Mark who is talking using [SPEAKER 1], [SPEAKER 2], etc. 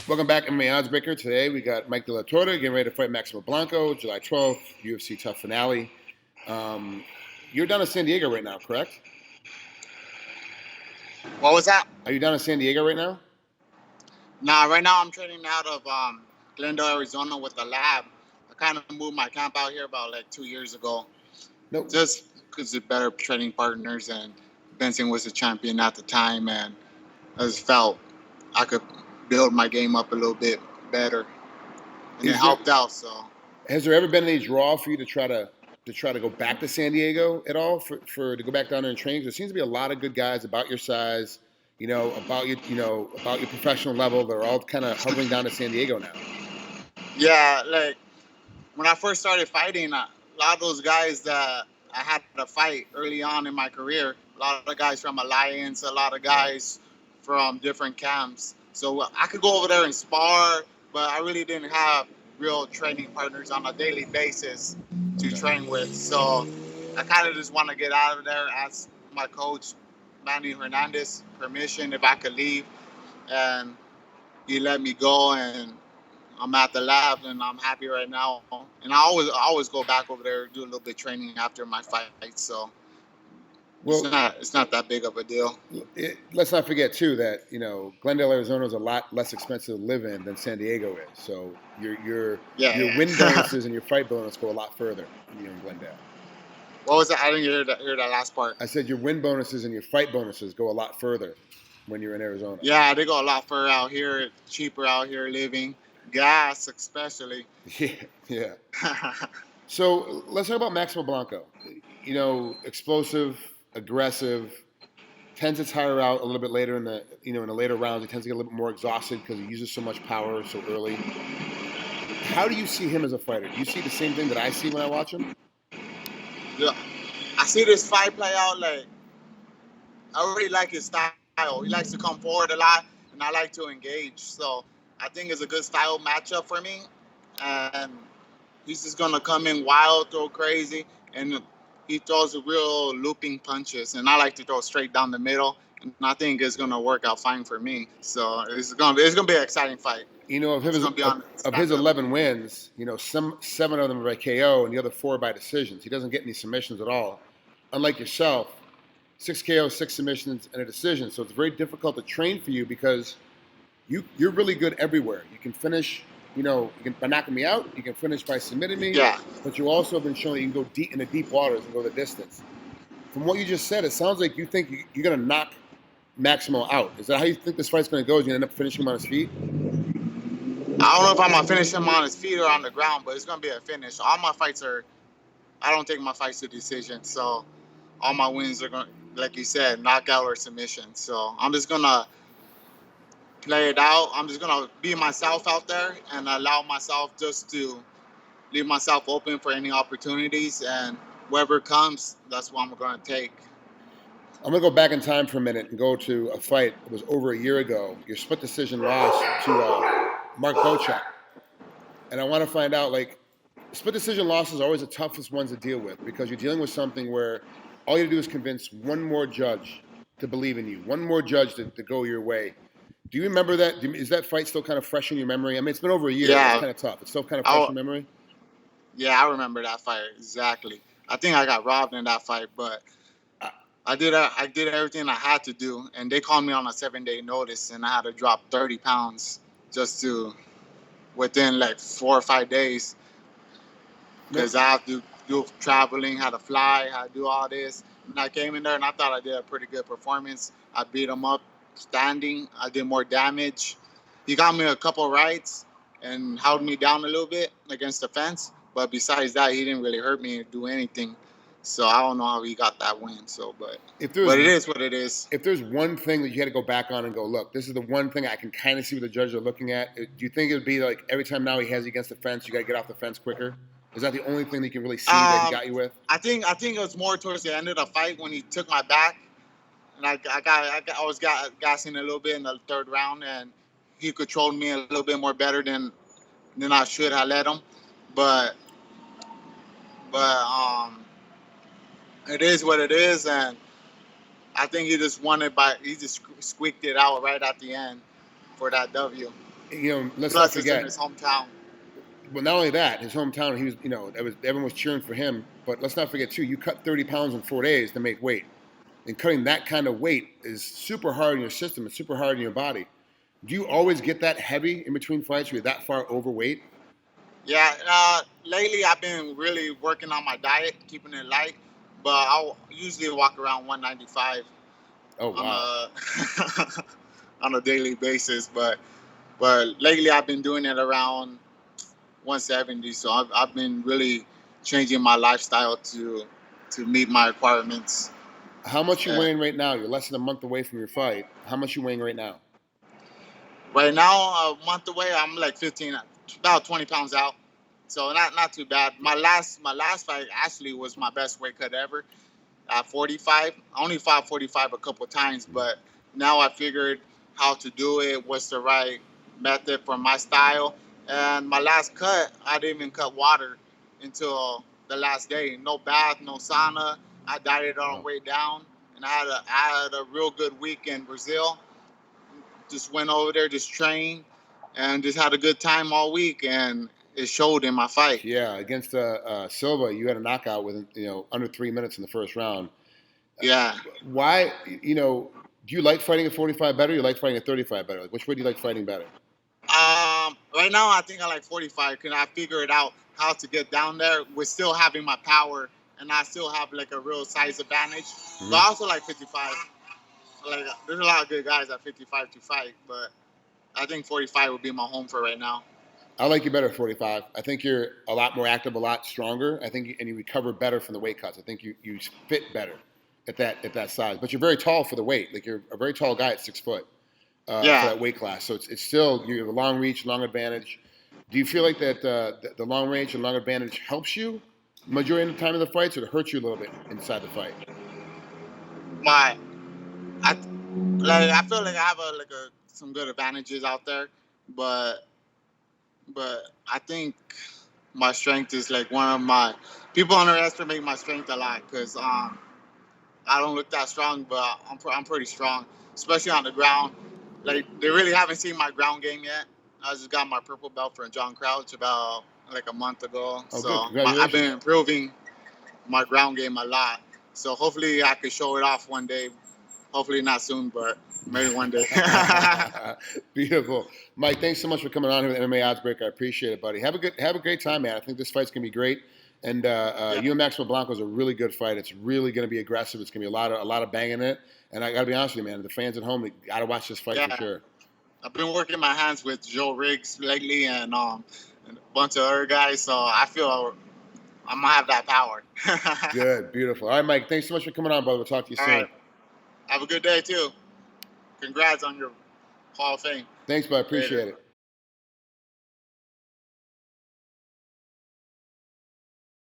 [SPEAKER 1] Welcome back, MMA Oddsbreaker. Today we got Mike De La Torre getting ready to fight Maximo Blanco, July 12th, UFC TUF finale. You're down in San Diego right now, correct?
[SPEAKER 2] What was that?
[SPEAKER 1] Are you down in San Diego right now?
[SPEAKER 2] Nah, right now I'm training out of Glendale, Arizona with the lab. I kind of moved my camp out here about like 2 years ago.
[SPEAKER 1] No.
[SPEAKER 2] Just because of better training partners, and Benson was the champion at the time, and I just felt I could build my game up a little bit better, and it helped out. So,
[SPEAKER 1] has there ever been any draw for you to try to go back to San Diego at all for to go back down there and train? Because there seems to be a lot of good guys about your size, about your professional level. They're all kind of hovering down to San Diego now.
[SPEAKER 2] Yeah, like when I first started fighting, a lot of those guys that I had to fight early on in my career, a lot of guys from Alliance, a lot of guys from different camps. So I could go over there and spar, but I really didn't have real training partners on a daily basis to train with. So I kind of just want to get out of there, ask my coach, Manny Hernandez, permission if I could leave. And he let me go, and I'm at the lab, and I'm happy right now. And I always go back over there, do a little bit of training after my fight. So it's not that big of a deal.
[SPEAKER 1] Let's not forget too that Glendale, Arizona is a lot less expensive to live in than San Diego is. So your win bonuses and your fight bonus go a lot further in Glendale.
[SPEAKER 2] What was that? I didn't hear that last part.
[SPEAKER 1] I said your win bonuses and your fight bonuses go a lot further when you're in Arizona.
[SPEAKER 2] Yeah, they go a lot further out here. Cheaper out here living. Gas, especially.
[SPEAKER 1] Yeah. So let's talk about Maximo Blanco. Explosive, aggressive, tends to tire out a little bit later in the later rounds. He tends to get a little bit more exhausted because he uses so much power so early. How do you see him as a fighter? Do you see the same thing that I see when I watch him?
[SPEAKER 2] Yeah, I see this fight play out like I really like his style. He likes to come forward a lot, and I like to engage. So I think it's a good style matchup for me. And he's just gonna come in wild, throw crazy, and he throws real looping punches. And I like to throw straight down the middle. And I think it's gonna work out fine for me. So it's gonna be an exciting fight.
[SPEAKER 1] Of his 11 wins, 7 of them are by KO, and the other 4 by decisions. He doesn't get any submissions at all. Unlike yourself, 6 KOs, 6 submissions, and a decision. So it's very difficult to train for you because you're really good everywhere. You can finish, by knocking me out. You can finish by submitting me.
[SPEAKER 2] Yeah.
[SPEAKER 1] But you also have been showing you can go deep in the deep waters and go the distance. From what you just said, it sounds like you think you're going to knock Maximo out. Is that how you think this fight's going to go? Is you end up finishing him on his feet?
[SPEAKER 2] I don't know if I'm going to finish him on his feet or on the ground, but it's going to be a finish. All my fights I don't take my fights to decision. So all my wins are going to, like you said, knockout or submission. So I'm just going to play it out. I'm just going to be myself out there and allow myself just to leave myself open for any opportunities. And whoever comes, that's what I'm going to take.
[SPEAKER 1] I'm going to go back in time for a minute and go to a fight that was over a year ago. Your split decision loss to Mark Bochuk. And I want to find out, split decision losses are always the toughest ones to deal with because you're dealing with something where all you have to do is convince one more judge to believe in you, one more judge to go your way. Do you remember that? Is that fight still kind of fresh in your memory? I mean, it's been over a year.
[SPEAKER 2] Yeah.
[SPEAKER 1] It's kind of tough. It's still kind of fresh in memory?
[SPEAKER 2] Yeah, I remember that fight. Exactly. I think I got robbed in that fight, but I did everything I had to do, and they called me on a 7-day notice, and I had to drop 30 pounds just within 4 or 5 days, because I have to do traveling, had to fly, had to do all this. And I came in there, and I thought I did a pretty good performance. I beat him up standing. I did more damage. He got me a couple rights and held me down a little bit against the fence, but besides that, he didn't really hurt me or do anything. So I don't know how he got that win. So, but it is what it is.
[SPEAKER 1] If there's one thing that you had to go back on and go, look, this is the one thing I can kind of see what the judges are looking at. Do you think it would be like every time now he has you against the fence, you got to get off the fence quicker? Is that the only thing that you can really see that he got you with?
[SPEAKER 2] I think it was more towards the end of the fight when he took my back, and I was gassing a little bit in the 3rd round, and he controlled me a little bit more better than I should have let him. But it is what it is, and I think he just squeaked it out right at the end for that W.
[SPEAKER 1] let's not
[SPEAKER 2] Plus, it's in
[SPEAKER 1] forget.
[SPEAKER 2] his hometown.
[SPEAKER 1] Well, not only that, his hometown, he was, everyone was cheering for him. But let's not forget too, you cut 30 pounds in 4 days to make weight, and cutting that kind of weight is super hard on your system. It's super hard on your body. Do you always get that heavy in between fights? Where you're that far overweight?
[SPEAKER 2] Yeah, lately I've been really working on my diet, keeping it light, but I'll usually walk around 195
[SPEAKER 1] Oh
[SPEAKER 2] on
[SPEAKER 1] wow.
[SPEAKER 2] a on a daily basis. But lately I've been doing it around 170. So I've been really changing my lifestyle to meet my requirements.
[SPEAKER 1] How much you
[SPEAKER 2] Uh,
[SPEAKER 1] weighing right now? You're less than a month away from your fight. How much you weighing right now?
[SPEAKER 2] right now, a month away, I'm like 15, about 20 pounds out. So not too bad. My last fight actually was my best weight cut ever at 45. I only fought 45 a couple times, but now I figured how to do it, what's the right method for my style. And my last cut, I didn't even cut water until the last day. No bath, no sauna. I dieted on the
[SPEAKER 1] Wow.
[SPEAKER 2] way down, and I had a real good week in Brazil. Just went over there, just trained, and just had a good time all week, and it showed in my fight.
[SPEAKER 1] Yeah, against Silva, you had a knockout within under 3 minutes in the first round.
[SPEAKER 2] Yeah.
[SPEAKER 1] Why? Do you like fighting at 45 better? Or you like fighting at 35 better? Like, which way do you like fighting better?
[SPEAKER 2] Right now I think I like 45 because I figured out how to get down there with still having my power, and I still have like a real size advantage. But
[SPEAKER 1] Hmm.
[SPEAKER 2] I also like 55. Like there's a lot of good guys at 55 to fight, but I think 45 would be my home for right now.
[SPEAKER 1] I like you better at 45. I think you're a lot more active, a lot stronger. I think and you recover better from the weight cuts. I think you fit better at that size. But you're very tall for the weight. Like you're a very tall guy at 6 foot for
[SPEAKER 2] Yeah.
[SPEAKER 1] that weight class. So it's still you have a long reach, long advantage. Do you feel like that the long range and long advantage helps you majority of the time in the fights, or it hurts you a little bit inside the fight?
[SPEAKER 2] My I I feel like I have some good advantages out there, but I think my strength is like one of my people underestimate my strength a lot because I don't look that strong, but I'm pretty strong, especially on the ground. Like they really haven't seen my ground game yet. I just got my purple belt from John Crouch about like a month ago,
[SPEAKER 1] Oh, good.
[SPEAKER 2] so I've been
[SPEAKER 1] Congratulations.
[SPEAKER 2] improving my ground game a lot. So hopefully I could show it off one day. Hopefully not soon, but maybe one day.
[SPEAKER 1] Beautiful, Mike. Thanks so much for coming on here with MMA Oddsbreaker. I appreciate it, buddy. Have a great time, man. I think this fight's gonna be great. And
[SPEAKER 2] Yeah,
[SPEAKER 1] you and Maxwell Blanco is a really good fight. It's really gonna be aggressive. It's gonna be a lot of banging in it. And I gotta be honest with you, man. The fans at home, they gotta watch this fight for
[SPEAKER 2] yeah.
[SPEAKER 1] sure.
[SPEAKER 2] I've been working my hands with Joe Riggs lately and a bunch of other guys, so I feel I'm gonna have that power.
[SPEAKER 1] Good, beautiful. All right, Mike. Thanks so much for coming on, brother. We'll talk to you
[SPEAKER 2] All
[SPEAKER 1] soon.
[SPEAKER 2] right. Have a good day too. Congrats on your Hall of Fame.
[SPEAKER 1] Thanks, bud.
[SPEAKER 2] Later.
[SPEAKER 1] Appreciate it.